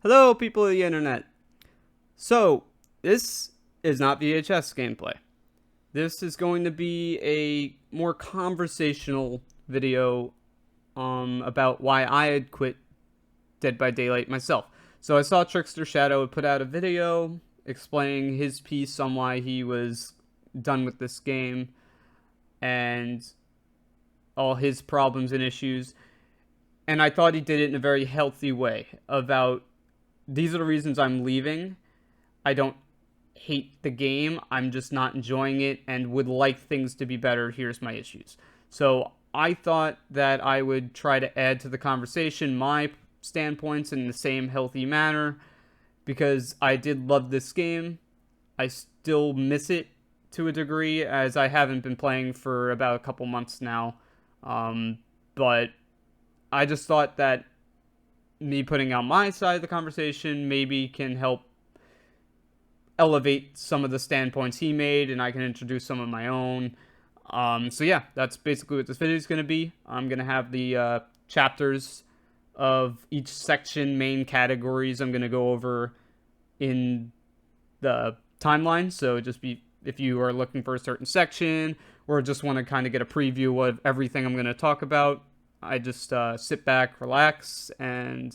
Hello, people of the internet. So, this is not VHS gameplay. This is going to be a more conversational video about why I had quit Dead by Daylight myself. So I saw Trickster Shadow had put out a video explaining his piece on why he was done with this game and all his problems and issues. And I thought he did it in a very healthy way about these are the reasons I'm leaving. I don't hate the game. I'm just not enjoying it and would like things to be better. Here's my issues. So I thought that I would try to add to the conversation my standpoints in the same healthy manner because I did love this game. I still miss it to a degree as I haven't been playing for about a couple months now. But I just thought that me putting out my side of the conversation maybe can help elevate some of the standpoints he made, and I can introduce some of my own. So yeah, that's basically what this video is going to be. I'm going to have the chapters of each section, main categories I'm going to go over in the timeline. So just be if you are looking for a certain section or just want to kind of get a preview of everything I'm going to talk about, I just sit back, relax, and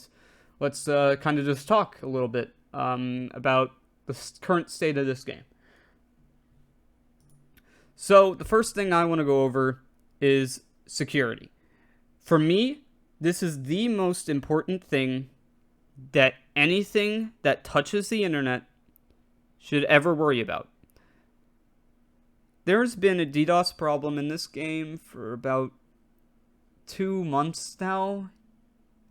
let's kind of just talk a little bit about the current state of this game. So the first thing I want to go over is security. For me, this is the most important thing that anything that touches the internet should ever worry about. There's been a DDoS problem in this game for about 2 months now.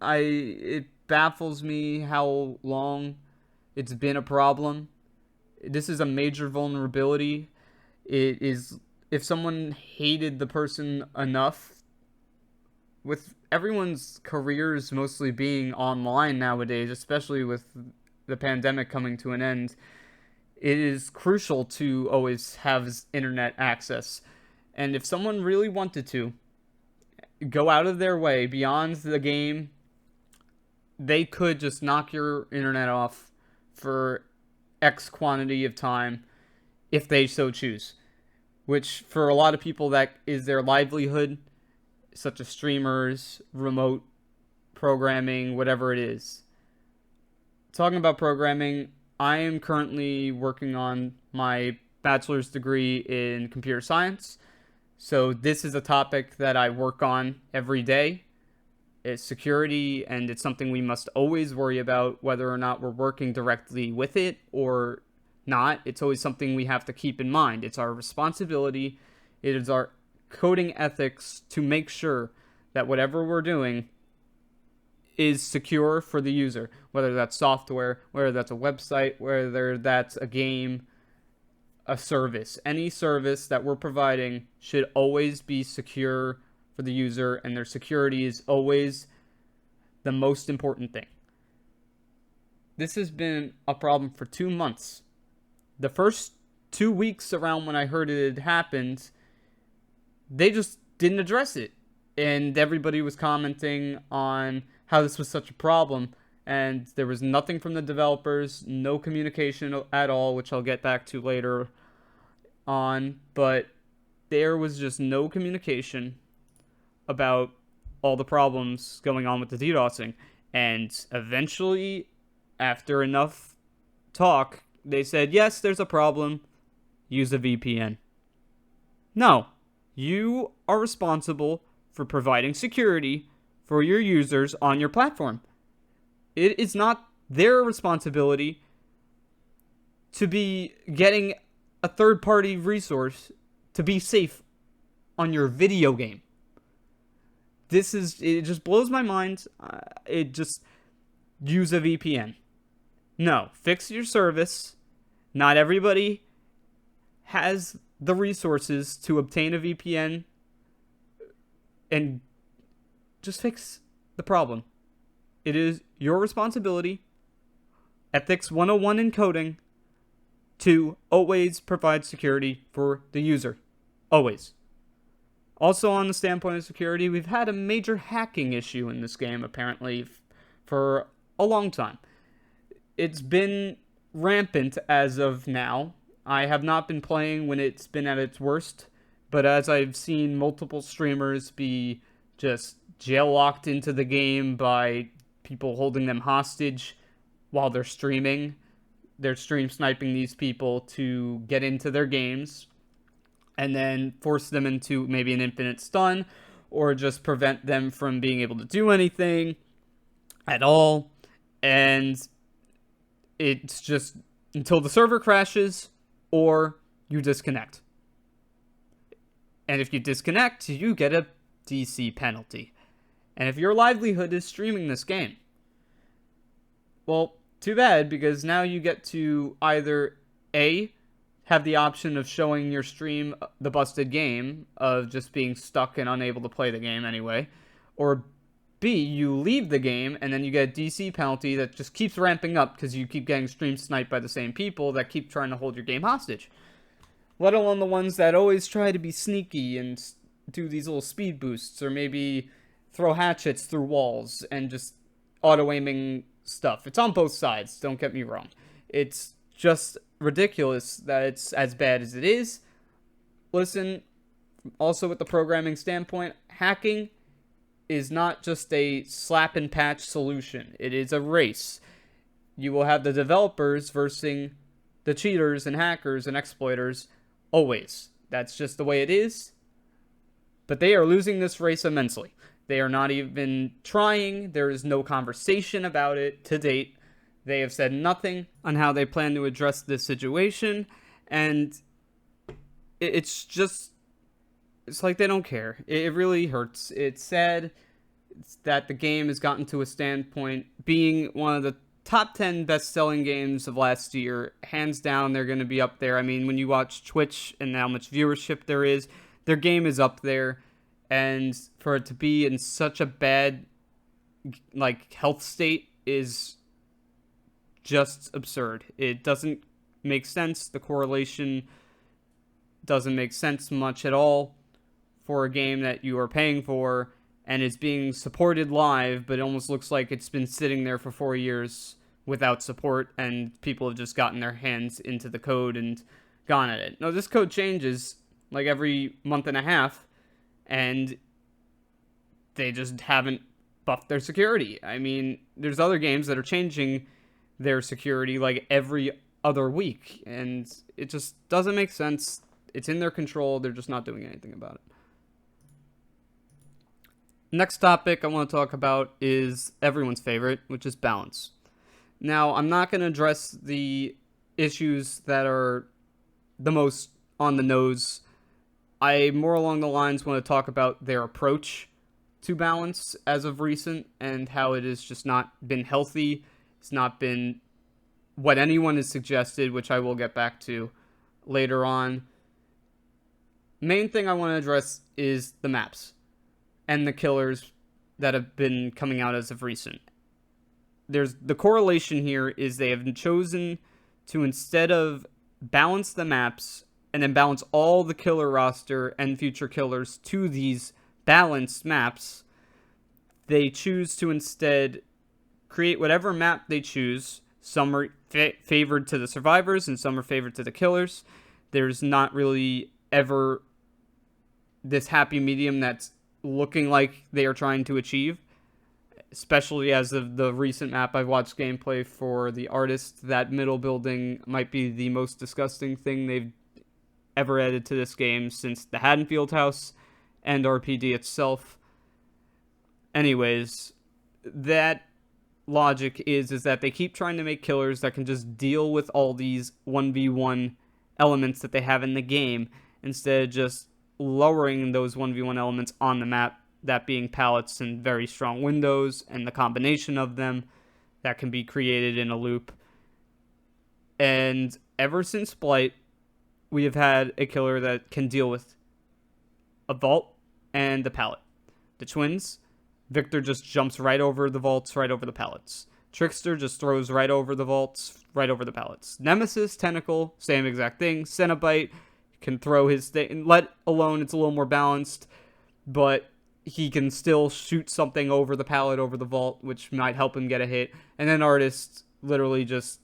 It baffles me how long it's been a problem. This is a major vulnerability. It is, if someone hated the person enough, with everyone's careers mostly being online nowadays, especially with the pandemic coming to an end, it is crucial to always have internet access. And if someone really wanted to go out of their way beyond the game, they could just knock your internet off for X quantity of time if they so choose. Which, for a lot of people, that is their livelihood, such as streamers, remote programming, whatever it is. Talking about programming, I am currently working on my bachelor's degree in computer science. So this is a topic that I work on every day. It's security, and it's something we must always worry about, whether or not we're working directly with it or not. It's always something we have to keep in mind. It's our responsibility. It is our coding ethics to make sure that whatever we're doing is secure for the user, whether that's software, whether that's a website, whether that's a game, a service. Any service that we're providing should always be secure for the user, and their security is always the most important thing. This has been a problem for 2 months. The first 2 weeks around when I heard it had happened, they just didn't address it. And everybody was commenting on how this was such a problem. And there was nothing from the developers, no communication at all, which I'll get back to later on. But there was just no communication about all the problems going on with the DDoSing. And eventually, after enough talk, they said, yes, there's a problem. Use a VPN. No, you are responsible for providing security for your users on your platform. It is not their responsibility to be getting a third-party resource to be safe on your video game. It just blows my mind. Use a VPN. No, fix your service. Not everybody has the resources to obtain a VPN, and just fix the problem. It is your responsibility, Ethics 101 in coding, to always provide security for the user. Always. Also, on the standpoint of security, we've had a major hacking issue in this game, apparently, for a long time. it's been rampant as of now. I have not been playing when it's been at its worst, but as I've seen multiple streamers be just jail locked into the game by people holding them hostage while they're streaming. They're stream sniping these people to get into their games and then force them into maybe an infinite stun or just prevent them from being able to do anything at all. And it's just until the server crashes or you disconnect. And if you disconnect, you get a DC penalty. And if your livelihood is streaming this game, well, too bad, because now you get to either A, have the option of showing your stream the busted game of just being stuck and unable to play the game anyway, or B, you leave the game and then you get a DC penalty that just keeps ramping up because you keep getting stream sniped by the same people that keep trying to hold your game hostage. Let alone the ones that always try to be sneaky and do these little speed boosts or maybe throw hatchets through walls and just auto-aiming stuff. It's on both sides, don't get me wrong. It's just ridiculous that it's as bad as it is. Listen, also with the programming standpoint, hacking is not just a slap and patch solution. It is a race. You will have the developers versus the cheaters and hackers and exploiters always. That's just the way it is. But they are losing this race immensely. They are not even trying. There is no conversation about it to date. They have said nothing on how they plan to address this situation. And it's like they don't care. It really hurts. It's sad that the game has gotten to a standpoint being one of the top 10 best-selling games of last year. Hands down, they're going to be up there. I mean, when you watch Twitch and how much viewership there is, their game is up there. And for it to be in such a bad, health state is just absurd. It doesn't make sense. The correlation doesn't make sense much at all for a game that you are paying for and is being supported live, but it almost looks like it's been sitting there for 4 years without support and people have just gotten their hands into the code and gone at it. No, this code changes like every month and a half. And they just haven't buffed their security. I mean, there's other games that are changing their security like every other week. And it just doesn't make sense. It's in their control. They're just not doing anything about it. Next topic I want to talk about is everyone's favorite, which is balance. Now, I'm not going to address the issues that are the most on the nose. I more along the lines want to talk about their approach to balance as of recent and how it has just not been healthy. It's not been what anyone has suggested, which I will get back to later on. Main thing I want to address is the maps and the killers that have been coming out as of recent. There's the correlation here is they have chosen to, instead of balance the maps and then balance all the killer roster and future killers to these balanced maps, they choose to instead create whatever map they choose. Some are favored to the survivors and some are favored to the killers. There's not really ever this happy medium that's looking like they are trying to achieve, especially as of the recent map I've watched gameplay for the artist. That middle building might be the most disgusting thing they've ever added to this game since the Haddonfield House and RPD itself. Anyways, that logic is that they keep trying to make killers that can just deal with all these 1v1 elements that they have in the game instead of just lowering those 1v1 elements on the map, that being pallets and very strong windows and the combination of them that can be created in a loop. And ever since Blight, we have had a killer that can deal with a vault and the pallet. The twins, Victor just jumps right over the vaults, right over the pallets. Trickster just throws right over the vaults, right over the pallets. Nemesis, Tentacle, same exact thing. Cenobite can throw his thing, let alone it's a little more balanced, but he can still shoot something over the pallet, over the vault, which might help him get a hit. And then Artist literally just,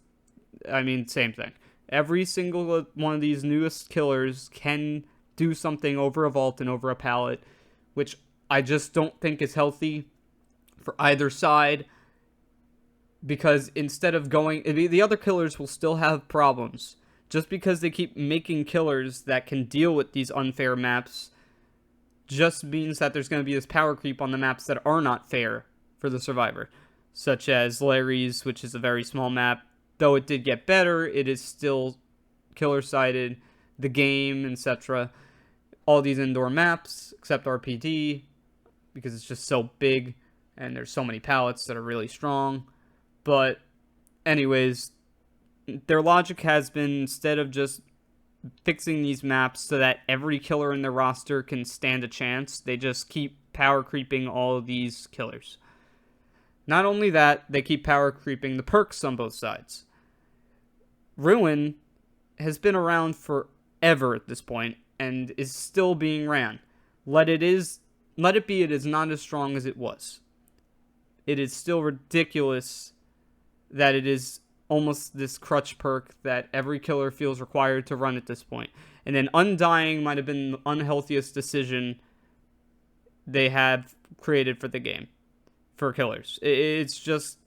I mean, same thing. Every single one of these newest killers can do something over a vault and over a pallet, which I just don't think is healthy for either side, because instead of going, the other killers will still have problems. Just because they keep making killers that can deal with these unfair maps just means that there's going to be this power creep on the maps that are not fair for the survivor, such as Larry's, which is a very small map. Though it did get better, it is still killer-sided. The game, etc. All these indoor maps, except RPD, because it's just so big, and there's so many pallets that are really strong. But anyways, their logic has been, instead of just fixing these maps so that every killer in their roster can stand a chance, they just keep power creeping all of these killers. Not only that, they keep power creeping the perks on both sides. Ruin has been around forever at this point and is still being ran. Let it be, it is not as strong as it was. It is still ridiculous that it is almost this crutch perk that every killer feels required to run at this point. And then Undying might have been the unhealthiest decision they had created for the game, for killers. It's just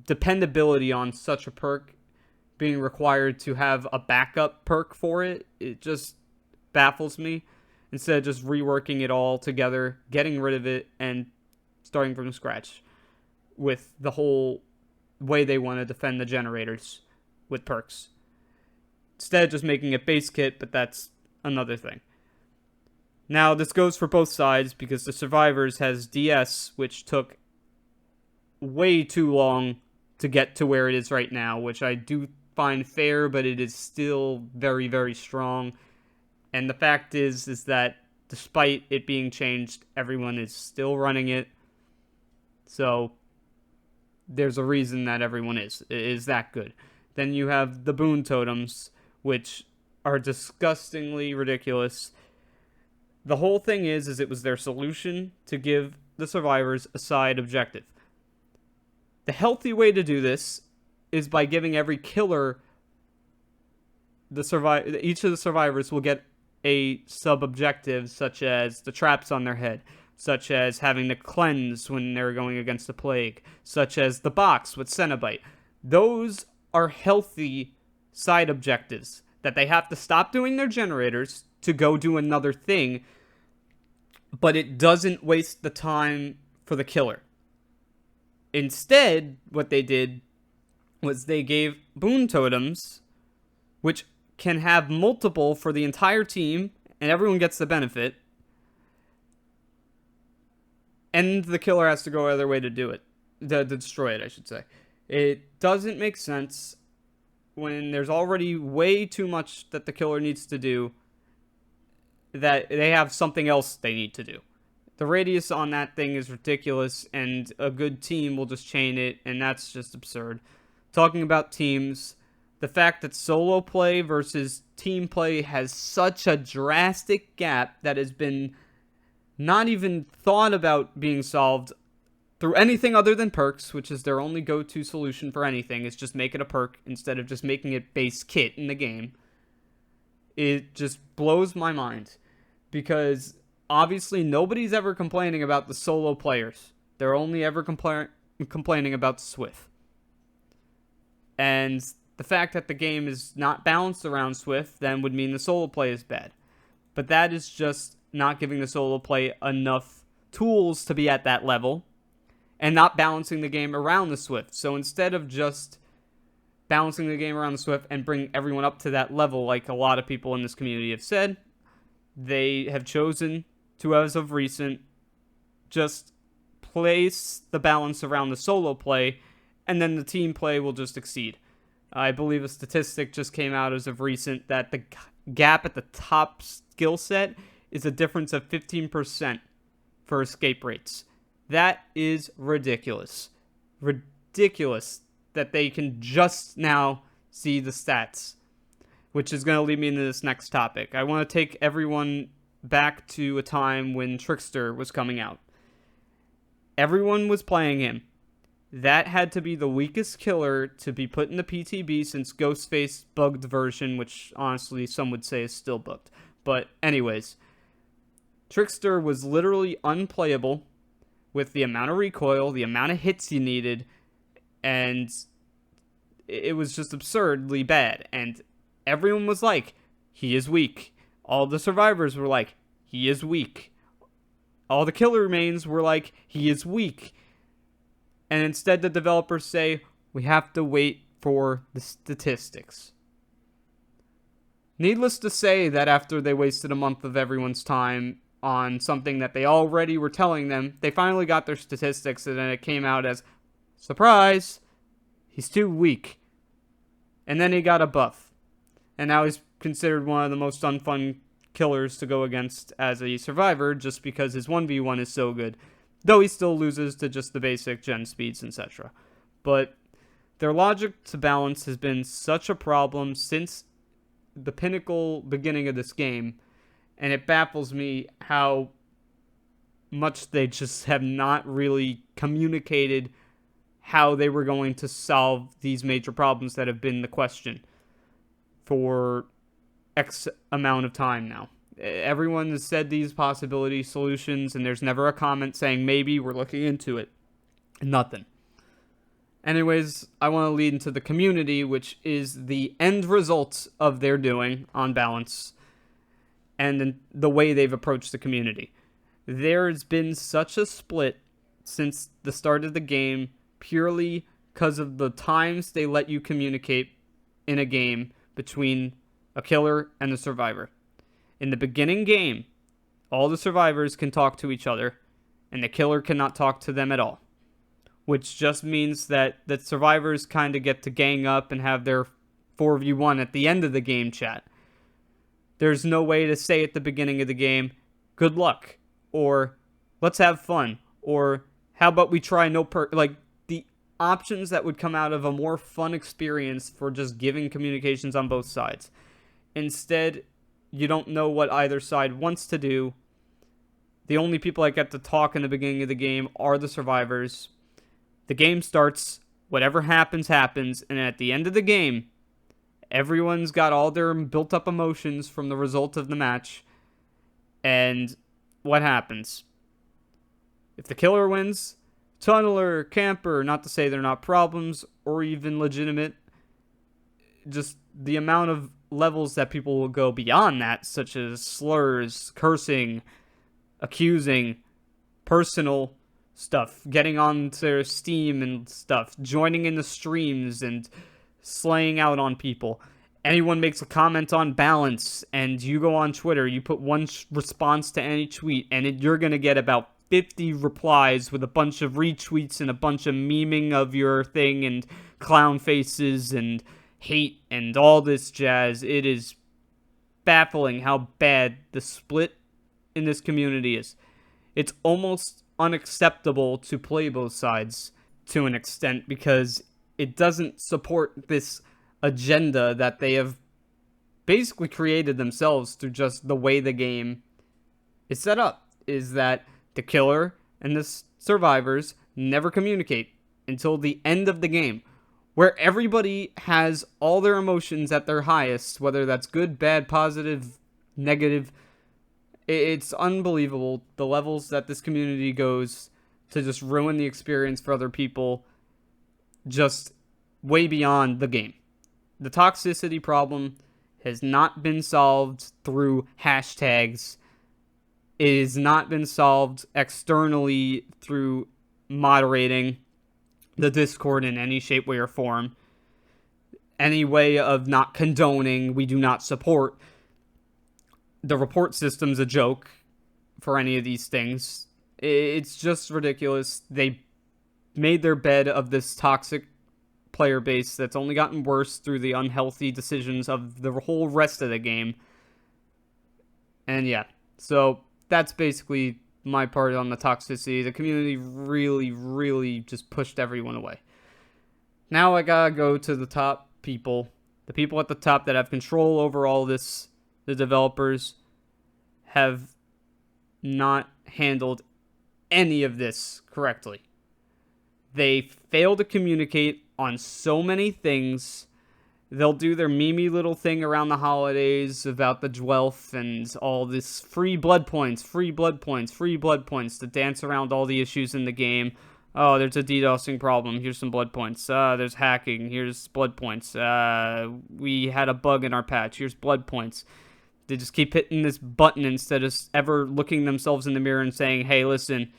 dependability on such a perk being required to have a backup perk for it. It just baffles me. Instead of just reworking it all together, getting rid of it, and starting from scratch with the whole way they want to defend the generators with perks. Instead of just making it base kit, but that's another thing. Now, this goes for both sides, because the Survivors has DS, which took way too long to get to where it is right now, which I do find fair, but it is still very, very strong. And the fact is that despite it being changed, everyone is still running it. So there's a reason that everyone is that good. Then you have the boon totems, which are disgustingly ridiculous. The whole thing is it was their solution to give the survivors a side objective. The healthy way to do this is by giving every killer each of the survivors will get a sub-objective, such as the traps on their head, such as having to cleanse when they're going against the plague, such as the box with Cenobite. Those are healthy side objectives that they have to stop doing their generators to go do another thing, but it doesn't waste the time for the killer. Instead, what they did was they gave boon totems, which can have multiple for the entire team, and everyone gets the benefit. And the killer has to go other way to do it. To destroy it, I should say. It doesn't make sense when there's already way too much that the killer needs to do, that they have something else they need to do. The radius on that thing is ridiculous, and a good team will just chain it, and that's just absurd. Talking about teams, the fact that solo play versus team play has such a drastic gap that has been not even thought about being solved through anything other than perks, which is their only go-to solution for anything, is just make it a perk instead of just making it base kit in the game. It just blows my mind, because obviously nobody's ever complaining about the solo players. They're only ever complaining about Swift. And the fact that the game is not balanced around Swift then would mean the solo play is bad. But that is just not giving the solo play enough tools to be at that level, and not balancing the game around the Swift. So instead of just balancing the game around the Swift and bringing everyone up to that level, like a lot of people in this community have said, they have chosen to, as of recent, just place the balance around the solo play, and then the team play will just exceed. I believe a statistic just came out as of recent that the gap at the top skill set is a difference of 15% for escape rates. That is ridiculous. Ridiculous that they can just now see the stats, which is going to lead me into this next topic. I want to take everyone back to a time when Trickster was coming out. Everyone was playing him. That had to be the weakest killer to be put in the PTB since Ghostface bugged version, which honestly some would say is still bugged. But anyways, Trickster was literally unplayable with the amount of recoil, the amount of hits you needed, and it was just absurdly bad. And everyone was like, he is weak. All the survivors were like, he is weak. All the killer mains were like, he is weak. And instead the developers say, we have to wait for the statistics. Needless to say that after they wasted a month of everyone's time on something that they already were telling them, they finally got their statistics, and then it came out as, surprise, he's too weak. And then he got a buff. And now he's considered one of the most unfun killers to go against as a survivor, just because his 1v1 is so good. Though he still loses to just the basic gen speeds, etc. But their logic to balance has been such a problem since the pinnacle beginning of this game, and it baffles me how much they just have not really communicated how they were going to solve these major problems that have been the question for X amount of time now. Everyone has said these possibility solutions, and there's never a comment saying maybe we're looking into it. Nothing. Anyways, I want to lead into the community, which is the end result of their doing on balance and the way they've approached the community. There's been such a split since the start of the game purely because of the times they let you communicate in a game between a killer and a survivor. In the beginning game, all the survivors can talk to each other, and the killer cannot talk to them at all. Which just means that the survivors kind of get to gang up and have their 4v1 at the end of the game chat. There's no way to say at the beginning of the game, good luck, or let's have fun, or how about we try like the options that would come out of a more fun experience for just giving communications on both sides. Instead, you don't know what either side wants to do. The only people that get to talk in the beginning of the game are the survivors. The game starts, whatever happens, happens, and at the end of the game, everyone's got all their built-up emotions from the result of the match. And what happens? If the killer wins, tunneler, camper, not to say they're not problems or even legitimate, just the amount of levels that people will go beyond that, such as slurs, cursing, accusing, personal stuff, getting onto Steam and stuff, joining in the streams and slaying out on people. Anyone makes a comment on balance and you go on Twitter, you put one response to any tweet, and you're going to get about 50 replies with a bunch of retweets and a bunch of memeing of your thing and clown faces and hate and all this jazz. It is baffling how bad the split in this community is. It's almost unacceptable to play both sides to an extent because it doesn't support this agenda that they have basically created themselves through just the way the game is set up, is that the killer and the survivors never communicate until the end of the game, where everybody has all their emotions at their highest, whether that's good, bad, positive, negative. It's unbelievable the levels that this community goes to just ruin the experience for other people, just way beyond the game. The toxicity problem has not been solved through hashtags. It has not been solved externally through moderating the Discord in any shape, way, or form. Any way of not condoning, we do not support. The report system's a joke for any of these things. It's just ridiculous. They made their bed of this toxic player base that's only gotten worse through the unhealthy decisions of the whole rest of the game. And yeah, so that's basically my part on the toxicity. The community really, really just pushed everyone away. Now I gotta go to the top people. The people at the top that have control over all this. The developers have not handled any of this correctly. They fail to communicate on so many things. They'll do their memey little thing around the holidays about the Dwelf and all this free blood points, free blood points, free blood points to dance around all the issues in the game. Oh, there's a DDoSing problem. Here's some blood points. There's hacking. Here's blood points. We had a bug in our patch. Here's blood points. They just keep hitting this button instead of ever looking themselves in the mirror and saying, hey, listen,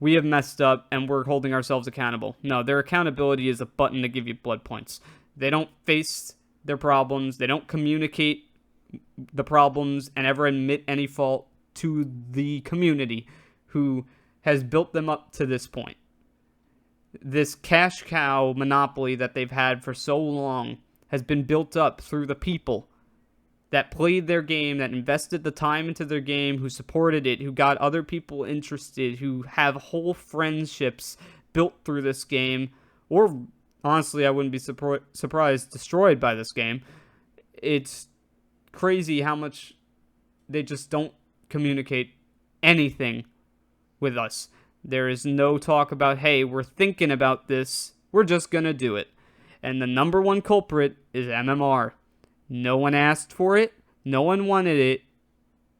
we have messed up and we're holding ourselves accountable. No, their accountability is a button to give you blood points. They don't face their problems. They don't communicate the problems and ever admit any fault to the community who has built them up to this point. This cash cow monopoly that they've had for so long has been built up through the people that played their game, that invested the time into their game, who supported it, who got other people interested, who have whole friendships built through this game, or honestly, I wouldn't be surprised, destroyed by this game. It's crazy how much they just don't communicate anything with us. There is no talk about, hey, we're thinking about this, we're just gonna do it. And the number one culprit is MMR. No one asked for it, no one wanted it,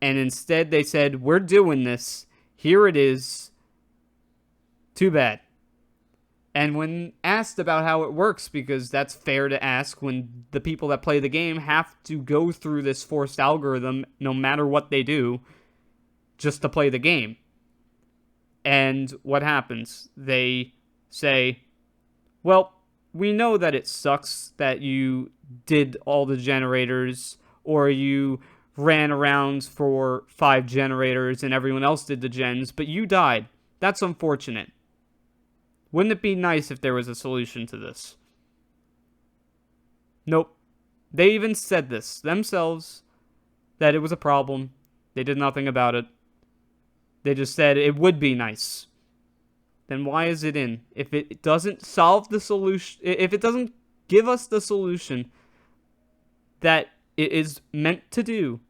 and instead they said, we're doing this, here it is, too bad. And when asked about how it works, because that's fair to ask when the people that play the game have to go through this forced algorithm no matter what they do just to play the game. And what happens? They say, well, we know that it sucks that you did all the generators or you ran around for 5 generators and everyone else did the gens, but you died. That's unfortunate. Wouldn't it be nice if there was a solution to this? Nope. They even said this themselves, that it was a problem. They did nothing about it. They just said it would be nice. Then why is it in? If it doesn't solve the solution, if it doesn't give us the solution that it is meant to do,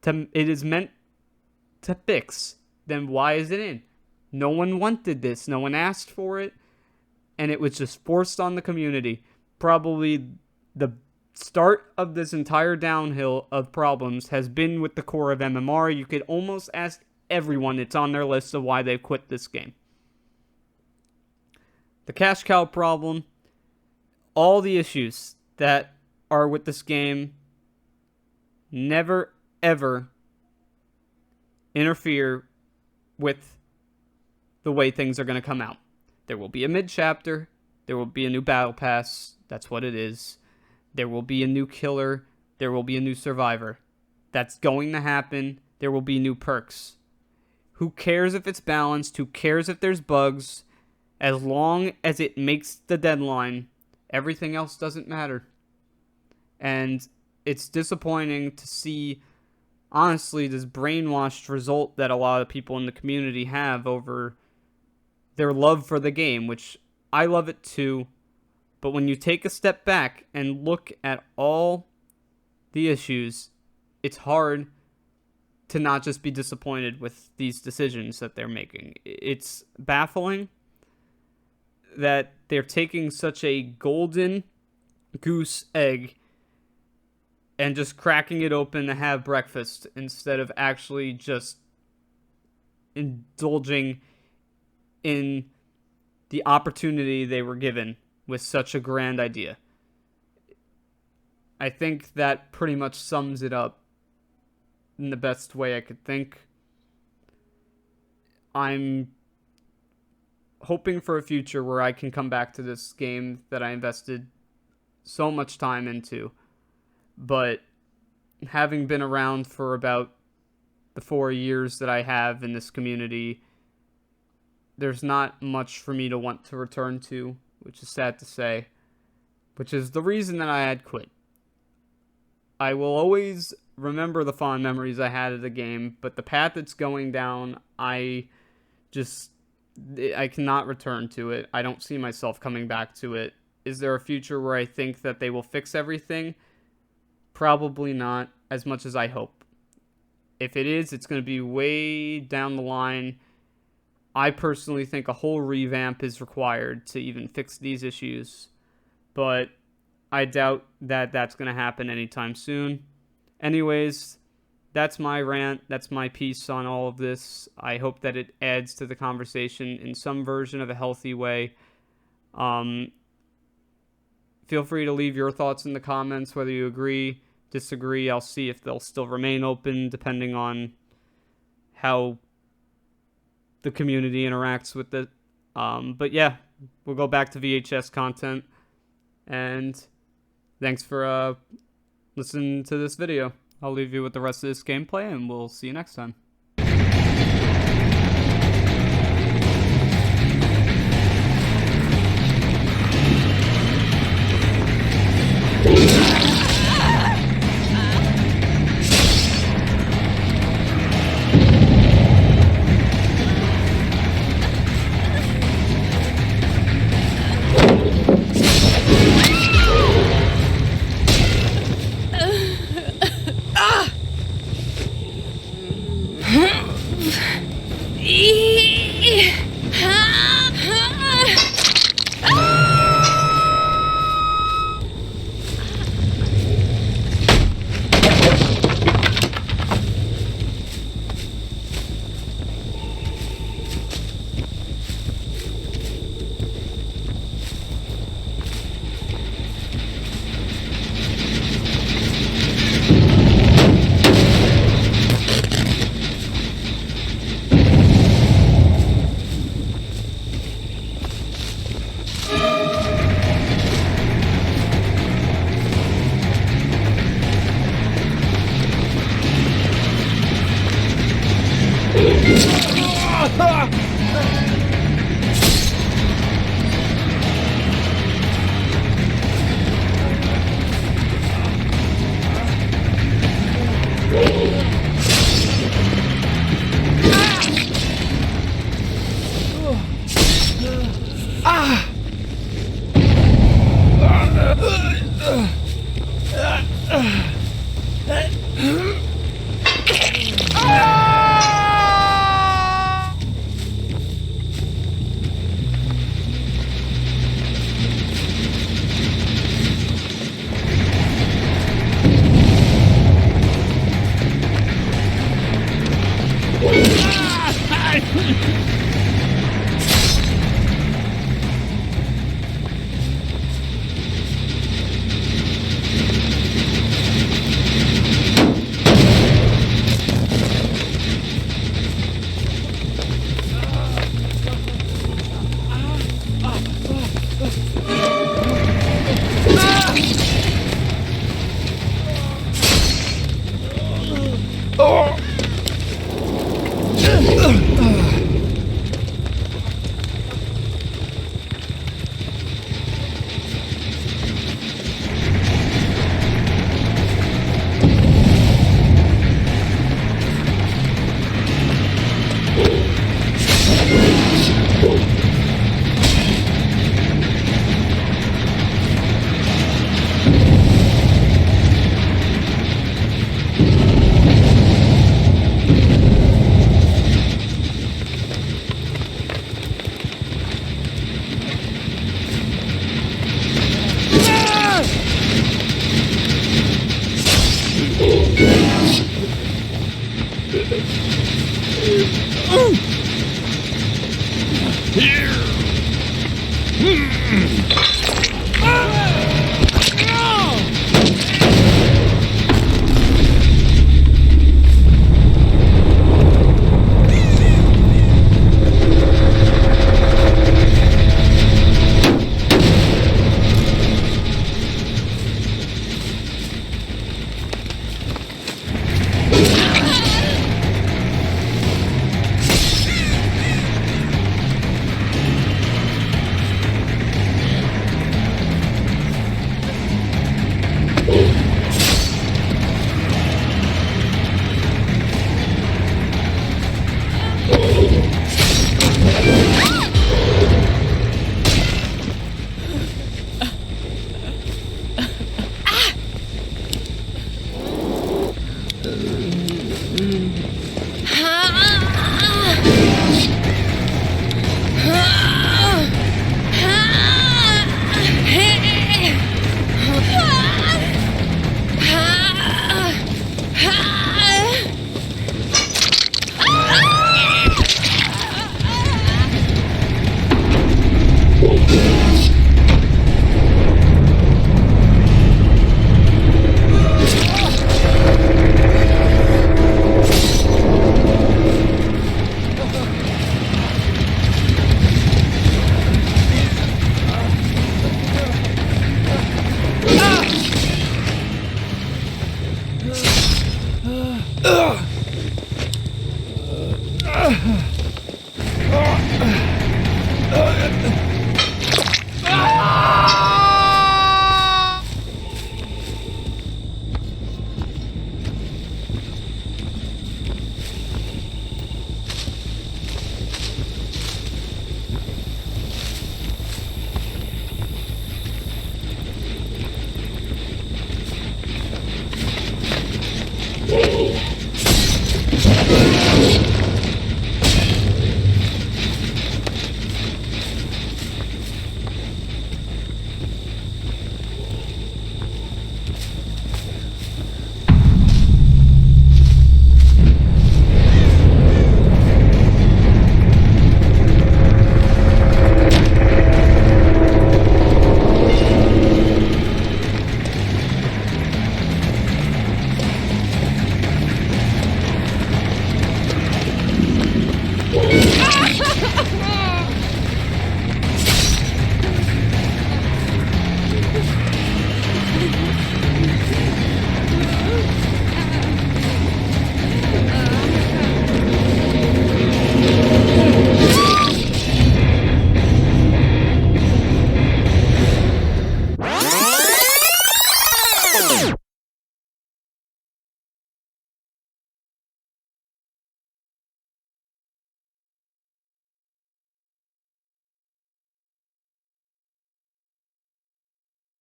it is meant to fix, then why is it in? No one wanted this. No one asked for it. And it was just forced on the community. Probably the start of this entire downhill of problems has been with the core of MMR. You could almost ask everyone, it's on their list of why they quit this game. The cash cow problem, all the issues that are with this game never, ever interfere with the way things are going to come out. There will be a mid-chapter. There will be a new battle pass. That's what it is. There will be a new killer. There will be a new survivor. That's going to happen. There will be new perks. Who cares if it's balanced? Who cares if there's bugs? As long as it makes the deadline, everything else doesn't matter. And it's disappointing to see, honestly, this brainwashed result that a lot of people in the community have over their love for the game, which I love it too. But when you take a step back and look at all the issues, it's hard to not just be disappointed with these decisions that they're making. It's baffling that they're taking such a golden goose egg and just cracking it open to have breakfast instead of actually just indulging in the opportunity they were given with such a grand idea. I think that pretty much sums it up in the best way I could think. I'm hoping for a future where I can come back to this game that I invested so much time into. But having been around for about the 4 years that I have in this community, there's not much for me to want to return to, which is sad to say, which is the reason that I had quit. I will always remember the fond memories I had of the game, but the path it's going down, I cannot return to it. I don't see myself coming back to it. Is there a future where I think that they will fix everything? Probably not, as much as I hope. If it is, it's going to be way down the line. I personally think a whole revamp is required to even fix these issues, but I doubt that that's going to happen anytime soon. Anyways, that's my rant. That's my piece on all of this. I hope that it adds to the conversation in some version of a healthy way. Feel free to leave your thoughts in the comments, whether you agree, disagree. I'll see if they'll still remain open depending on how the community interacts with it. But yeah, we'll go back to VHS content. And thanks for listening to this video. I'll leave you with the rest of this gameplay, and we'll see you next time.